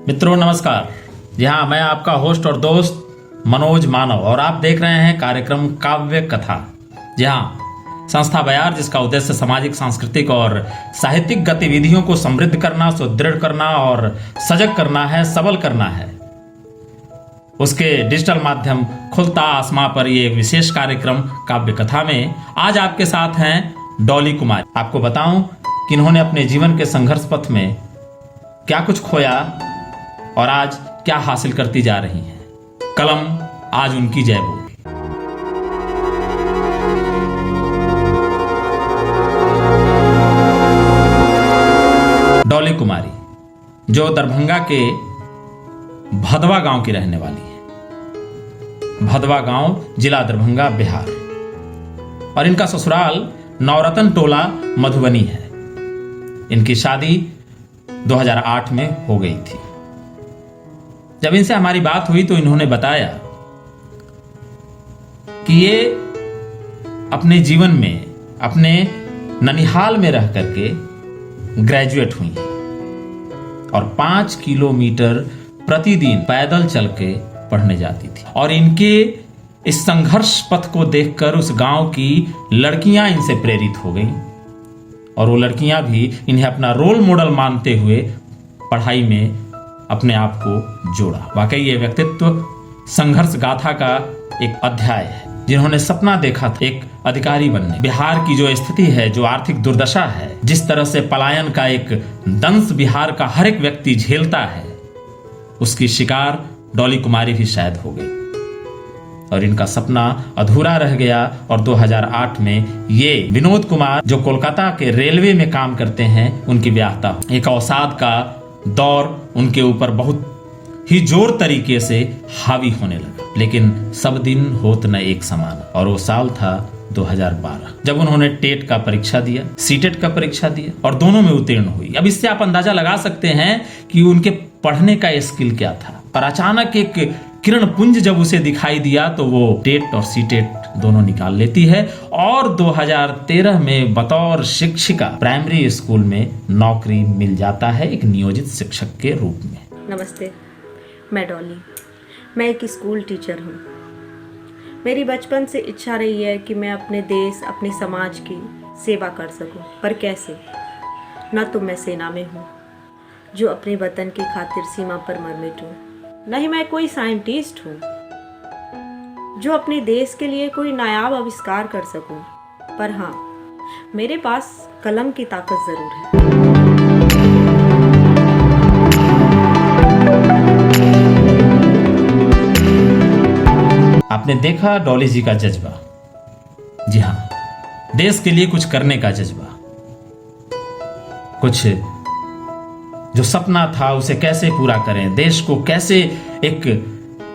मित्रों नमस्कार। जी हाँ, मैं आपका होस्ट और दोस्त मनोज मानव और आप देख रहे हैं कार्यक्रम काव्य कथा। जी हाँ, संस्था बयार जिसका उद्देश्य सामाजिक, सांस्कृतिक और साहित्यिक गतिविधियों को समृद्ध करना, सुदृढ़ करना और सजग करना है, सबल करना है, उसके डिजिटल माध्यम खुलता आसमां पर ये विशेष कार्यक्रम काव्य कथा में आज आपके साथ हैं डॉली कुमारी। आपको बताऊं कि इन्होंने अपने जीवन के संघर्ष पथ में क्या कुछ खोया और आज क्या हासिल करती जा रही हैं। कलम आज उनकी जय बोल। डॉली कुमारी जो दरभंगा के भदवा गांव की रहने वाली है। भदवा गांव, जिला दरभंगा, बिहार। और इनका ससुराल नवरत्न टोला, मधुबनी है। इनकी शादी 2008 में हो गई थी। जब इनसे हमारी बात हुई तो इन्होंने बताया कि ये अपने जीवन में अपने ननिहाल में रह करके ग्रेजुएट हुई और 5 किलोमीटर प्रतिदिन पैदल चल के पढ़ने जाती थी। और इनके इस संघर्ष पथ को देखकर उस गांव की लड़कियां इनसे प्रेरित हो गईं और वो लड़कियां भी इन्हें अपना रोल मॉडल मानते हुए पढ़ाई में अपने आप को जोड़ा। वाकई ये व्यक्तित्व संघर्ष गाथा का एक अध्याय है। जिन्होंने सपना देखा था एक अधिकारी बनने, बिहार की जो स्थिति है, जो आर्थिक दुर्दशा है, जिस तरह से पलायन का एक दंश बिहार का हर एक व्यक्ति झेलता है, उसकी शिकार डॉली कुमारी भी शायद हो गई और इनका सपना अधूरा रह गया। और 2008 में ये विनोद कुमार जो कोलकाता के रेलवे में काम करते हैं, उनकी ब्याहता हो। एक अवसाद का दौर उनके ऊपर बहुत ही जोर तरीके से हावी होने लगा। लेकिन सब दिन होत न एक समान। और वो साल था 2012 जब उन्होंने टेट का परीक्षा दिया, सीटेट का परीक्षा दिया और दोनों में उत्तीर्ण हुई। अब इससे आप अंदाजा लगा सकते हैं कि उनके पढ़ने का स्किल क्या था। पर अचानक एक किरण पुंज जब उसे दिखाई दिया तो वो टेट और सीटेट दोनों निकाल लेती है और 2013 में बतौर शिक्षिका प्राइमरी स्कूल में नौकरी मिल जाता है, एक नियोजित शिक्षक के रूप में। नमस्ते, मैं डॉली। मैं एक स्कूल टीचर हूँ। मेरी बचपन से इच्छा रही है कि मैं अपने देश, अपने समाज की सेवा कर सकूं। पर कैसे? न तो मैं सेना में हूँ जो अपने वतन की खातिर सीमा पर मर मिटूं, न ही मैं कोई साइंटिस्ट हूँ जो अपने देश के लिए कोई नायाब आविष्कार कर सकूं। पर हाँ, मेरे पास कलम की ताकत जरूर है। आपने देखा डॉली जी का जज्बा। जी हाँ, देश के लिए कुछ करने का जज्बा, कुछ जो सपना था उसे कैसे पूरा करें, देश को कैसे एक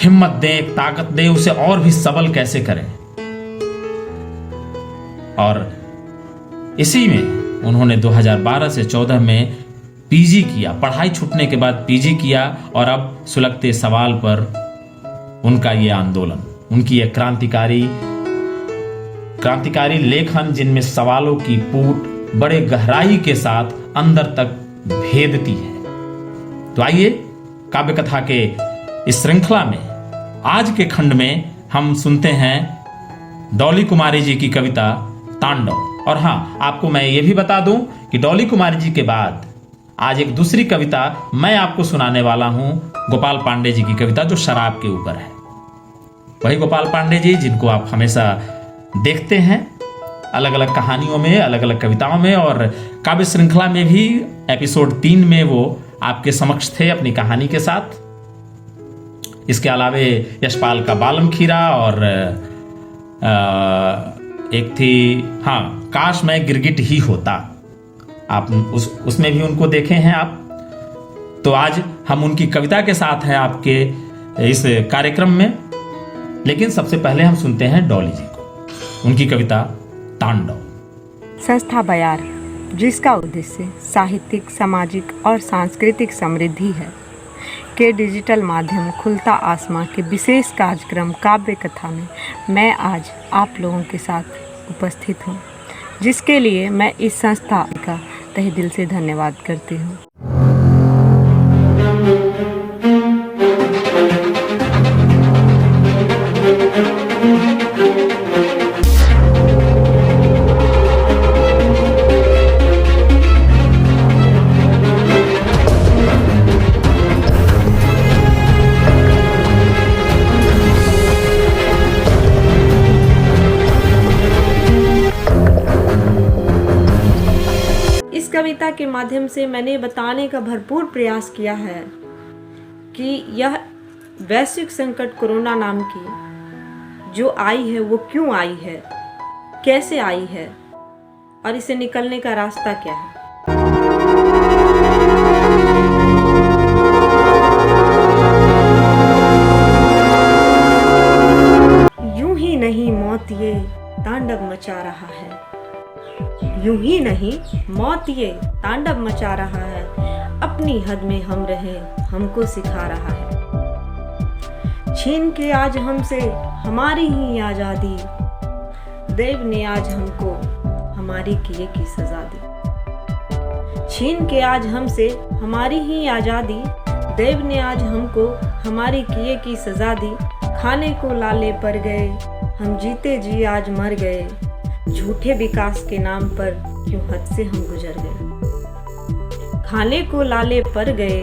हिम्मत दें, एक ताकत दें, उसे और भी सबल कैसे करें। और इसी में उन्होंने 2012 से 14 में पीजी किया। पढ़ाई छूटने के बाद पीजी किया और अब सुलगते सवाल पर उनका ये आंदोलन, उनकी ये क्रांतिकारी लेखन, जिनमें सवालों की पूट बड़े गहराई के साथ अंदर तक भेदती है। तो आइए काव्य कथा के इस श्रृंखला में आज के खंड में हम सुनते हैं डॉली कुमारी जी की कविता तांडव। और हाँ, आपको मैं ये भी बता दूं कि डॉली कुमारी जी के बाद आज एक दूसरी कविता मैं आपको सुनाने वाला हूं, गोपाल पांडे जी की कविता जो शराब के ऊपर है। वही गोपाल पांडे जी जिनको आप हमेशा देखते हैं अलग अलग कहानियों में, अलग अलग कविताओं में, और काव्य श्रृंखला में भी एपिसोड 3 में वो आपके समक्ष थे अपनी कहानी के साथ। इसके अलावे यशपाल का बालम खीरा और एक थी हाँ काश मैं गिरगिट ही होता, आप उसमें भी उनको देखे हैं आप। तो आज हम उनकी कविता के साथ हैं आपके इस कार्यक्रम में। लेकिन सबसे पहले हम सुनते हैं डॉली जी को, उनकी कविता तांडव। संस्था बयार जिसका उद्देश्य साहित्यिक, सामाजिक और सांस्कृतिक समृद्धि है के डिजिटल माध्यम खुलता आसमां के विशेष कार्यक्रम काव्य कथा में मैं आज आप लोगों के साथ उपस्थित हूँ, जिसके लिए मैं इस संस्था का तहे दिल से धन्यवाद करती हूँ। कविता के माध्यम से मैंने बताने का भरपूर प्रयास किया है कि यह वैश्विक संकट कोरोना नाम की जो आई है वो क्यों आई है, कैसे आई है और इसे निकलने का रास्ता क्या है। यूं ही नहीं मौत ये तांडव मचा रहा है, यूं ही नहीं मौत ये तांडव मचा रहा है, अपनी हद में हम रहे हमको सिखा रहा है। छीन के आज हमसे हमारी ही आजादी, देव ने आज हमको हमारी किए की सजा दी। छीन के आज हमसे हमारी ही आजादी, देव ने आज हमको हमारी किए की सजा दी। खाने को लाले पर गए हम जीते जी आज मर गए, झूठे विकास के नाम पर क्यों हद से हम गुजर गए। खाने को लाले पर गए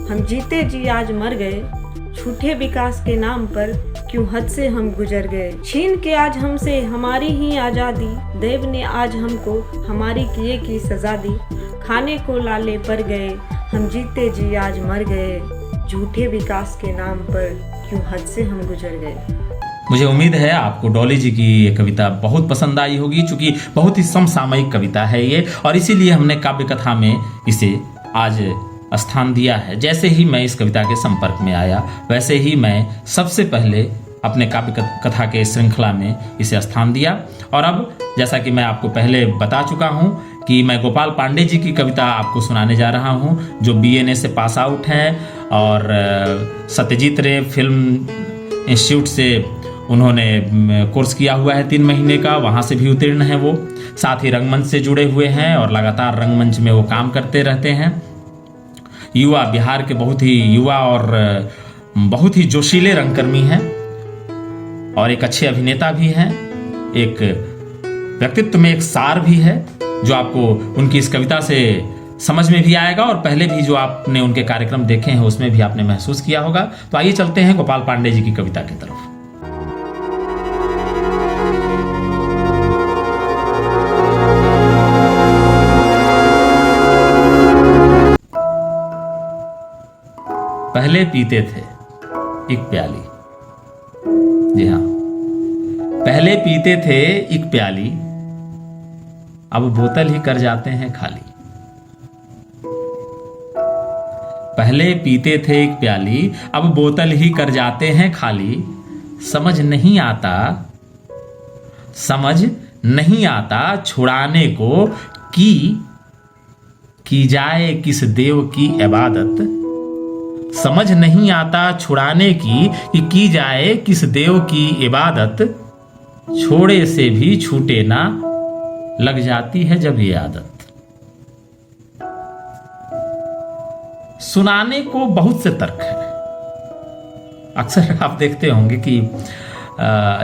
हम जीते जी आज मर गए, झूठे विकास के नाम पर क्यों हद से हम गुजर गए। छीन के आज हमसे हमारी ही आजादी, देव ने आज हमको हमारी किए की सजा दी। खाने को लाले पर गए हम जीते जी आज मर गए, झूठे विकास के नाम पर क्यों हद से हम गुजर गए। मुझे उम्मीद है आपको डॉली जी की ये कविता बहुत पसंद आई होगी, क्योंकि बहुत ही समसामयिक कविता है ये, और इसीलिए हमने काव्य कथा में इसे आज स्थान दिया है। जैसे ही मैं इस कविता के संपर्क में आया, वैसे ही मैं सबसे पहले अपने काव्य कथा के श्रृंखला में इसे स्थान दिया। और अब जैसा कि मैं आपको पहले बता चुका हूँ कि मैं गोपाल पांडे जी की कविता आपको सुनाने जा रहा हूँ, जो BNA से पास आउट हैं और सत्यजीत रे फिल्म इंस्टीट्यूट से उन्होंने कोर्स किया हुआ है 3 महीने का, वहाँ से भी उत्तीर्ण हैं वो। साथ ही रंगमंच से जुड़े हुए हैं और लगातार रंगमंच में वो काम करते रहते हैं। युवा बिहार के बहुत ही युवा और बहुत ही जोशीले रंगकर्मी हैं और एक अच्छे अभिनेता भी हैं। एक व्यक्तित्व में एक सार भी है जो आपको उनकी इस कविता से समझ में भी आएगा, और पहले भी जो आपने उनके कार्यक्रम देखे हैं उसमें भी आपने महसूस किया होगा। तो आइए चलते हैं गोपाल पांडे जी की कविता की तरफ। पहले पीते थे एक प्याली, जी हाँ, पहले पीते थे एक प्याली, अब बोतल ही कर जाते हैं खाली। पहले पीते थे एक प्याली, अब बोतल ही कर जाते हैं खाली। समझ नहीं आता छुड़ाने को की जाए किस देव की इबादत। समझ नहीं आता छुड़ाने की जाए किस देव की इबादत। छोड़े से भी छूटे ना लग जाती है जब ये आदत। सुनाने को बहुत से तर्क हैं। अक्सर आप देखते होंगे कि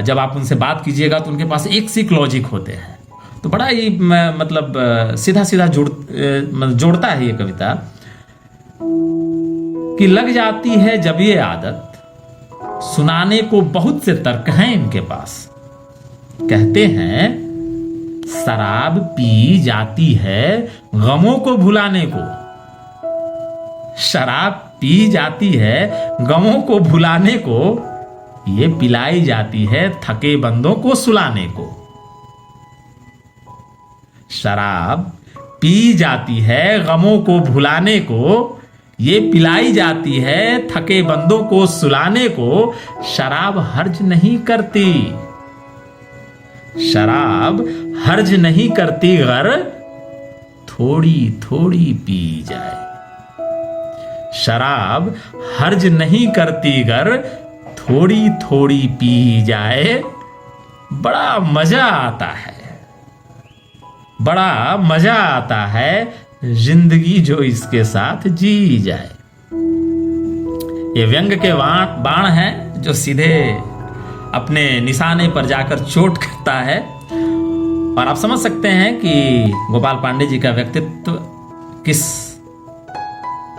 जब आप उनसे बात कीजिएगा तो उनके पास एक सी लॉजिक होते हैं, तो बड़ा ही मतलब सीधा सीधा जोड़ता है ये कविता कि लग जाती है जब ये आदत। सुनाने को बहुत से तर्क हैं इनके पास। कहते हैं शराब पी जाती है गमों को भुलाने को। शराब पी जाती है गमों को भुलाने को, ये पिलाई जाती है थके बंदों को सुलाने को। शराब पी जाती है गमों को भुलाने को, ये पिलाई जाती है थके बंदों को सुलाने को। शराब हर्ज नहीं करती, शराब हर्ज नहीं करती गर थोड़ी थोड़ी पी जाए। शराब हर्ज नहीं करती गर थोड़ी थोड़ी पी जाए। बड़ा मजा आता है, बड़ा मजा आता है जिंदगी जो इसके साथ जी जाए। ये व्यंग के बाण हैं जो सीधे अपने निशाने पर जाकर चोट करता है, और आप समझ सकते हैं कि गोपाल पांडे जी का व्यक्तित्व किस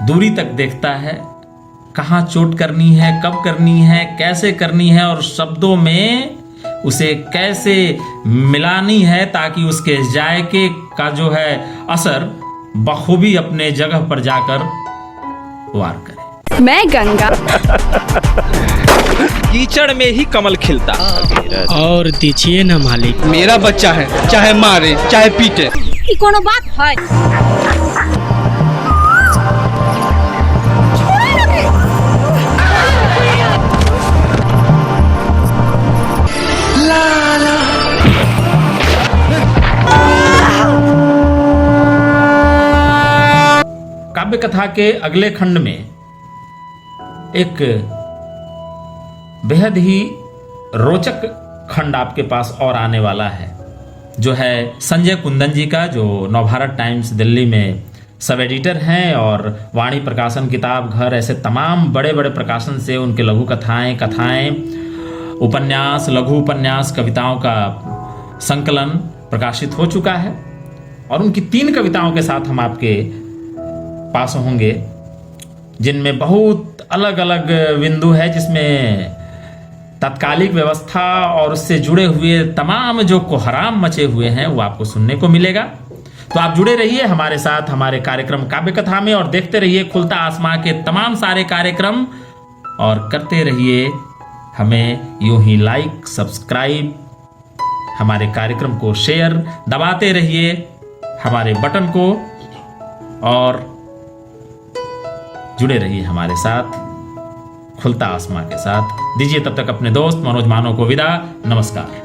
दूरी तक देखता है, कहाँ चोट करनी है, कब करनी है, कैसे करनी है, और शब्दों में उसे कैसे मिलानी है ताकि उसके जायके का जो है असर बखूबी अपने जगह पर जाकर वार करे। मैं गंगा कीचड़ में ही कमल खिलता। और दीजिए ना मालिक, मेरा बच्चा है, चाहे मारे चाहे पीटे। की कोनो बात है? काव्य कथा के अगले खंड में एक बेहद ही रोचक खंड आपके पास और आने वाला है, जो है संजय कुंदन जी का, जो नवभारत टाइम्स दिल्ली में सब एडिटर हैं और वाणी प्रकाशन, किताब घर, ऐसे तमाम बड़े बड़े प्रकाशन से उनके लघु कथाएं, उपन्यास, लघु उपन्यास, कविताओं का संकलन प्रकाशित हो चुका है। और उनकी 3 कविताओं के साथ हम आपके पास होंगे, जिनमें बहुत अलग अलग बिंदु है, जिसमें तत्कालिक व्यवस्था और उससे जुड़े हुए तमाम जो कोहराम मचे हुए हैं वो आपको सुनने को मिलेगा। तो आप जुड़े रहिए हमारे साथ हमारे कार्यक्रम काव्य कथा में और देखते रहिए खुलता आसमां के तमाम सारे कार्यक्रम, और करते रहिए हमें यूं ही लाइक, सब्सक्राइब, हमारे कार्यक्रम को शेयर, दबाते रहिए हमारे बटन को और जुड़े रहिए हमारे साथ खुलता आसमां के साथ। दीजिए तब तक अपने दोस्त मनोज मानव को विदा। नमस्कार।